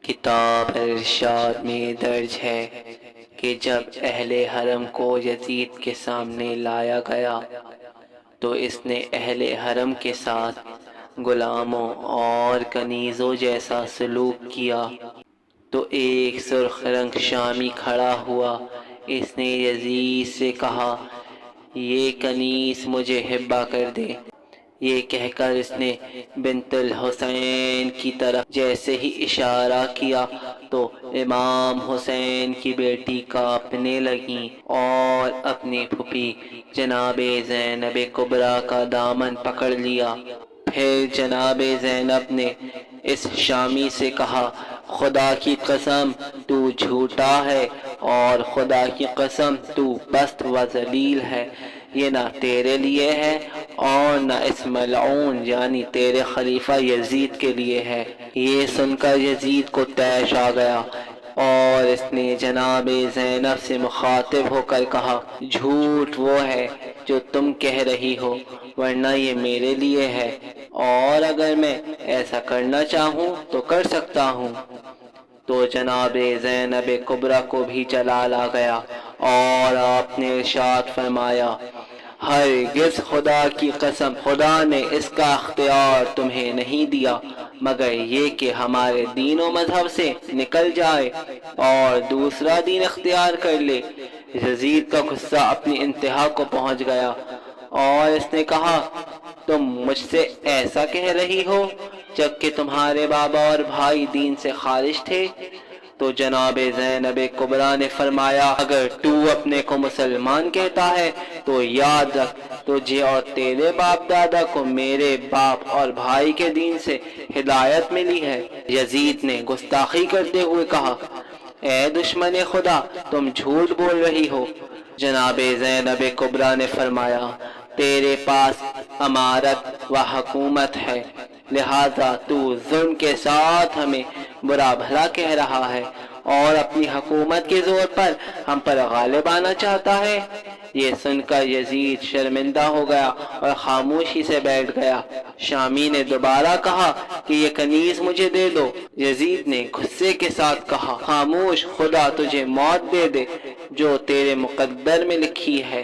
کتاب ارشاد میں درج ہے کہ جب اہل حرم کو یزید کے سامنے لایا گیا تو اس نے اہل حرم کے ساتھ غلاموں اور کنیزوں جیسا سلوک کیا۔ تو ایک سرخ رنگ شامی کھڑا ہوا، اس نے یزید سے کہا یہ کنیز مجھے ہبہ کر دے۔ یہ کہہ کر اس نے بنت الحسین کی طرف جیسے ہی اشارہ کیا تو امام حسین کی بیٹی کانپنے لگیں اور اپنی پھوپھی جناب زینب کبریٰ کا دامن پکڑ لیا۔ پھر جناب زینب نے اس شامی سے کہا خدا کی قسم تو جھوٹا ہے اور خدا کی قسم تو پست و ذلیل ہے، یہ نہ تیرے لیے ہے اور نہ اس ملعون یعنی تیرے خلیفہ یزید کے لیے ہے۔ یہ سن کر یزید کو طیش آ گیا اور اس نے جناب زینب سے مخاطب ہو کر کہا جھوٹ وہ ہے جو تم کہہ رہی ہو، ورنہ یہ میرے لیے ہے اور اگر میں ایسا کرنا چاہوں تو کر سکتا ہوں۔ تو جناب زینب کبریٰ کو بھی جلال آ گیا اور آپ نے ارشاد فرمایا ہرگز خدا کی قسم خدا نے اس کا اختیار تمہیں نہیں دیا مگر یہ کہ ہمارے دین و مذہب سے نکل جائے اور دوسرا دین اختیار کر لے۔ یزید کا غصہ اپنی انتہا کو پہنچ گیا اور اس نے کہا تم مجھ سے ایسا کہہ رہی ہو جبکہ تمہارے بابا اور بھائی دین سے خارج تھے؟ تو جناب زینب کبریٰ نے فرمایا اگر تو اپنے کو مسلمان کہتا ہے تو یاد رکھ تجھے اور تیرے باپ دادا کو میرے باپ اور بھائی کے دین سے ہدایت ملی ہے۔ یزید نے گستاخی کرتے ہوئے کہا اے دشمن خدا تم جھوٹ بول رہی ہو۔ جناب زینب کبریٰ نے فرمایا تیرے پاس امارت و حکومت ہے لہذا تو ظلم کے ساتھ ہمیں برا بھلا کہہ رہا ہے اور اپنی حکومت کے زور پر ہم پر غالب آنا چاہتا ہے۔ یہ سن کر یزید شرمندہ ہو گیا اور خاموشی سے بیٹھ گیا۔ شامی نے دوبارہ کہا کہ یہ کنیز مجھے دے دو۔ یزید نے غصے کے ساتھ کہا خاموش، خدا تجھے موت دے دے جو تیرے مقدر میں لکھی ہے۔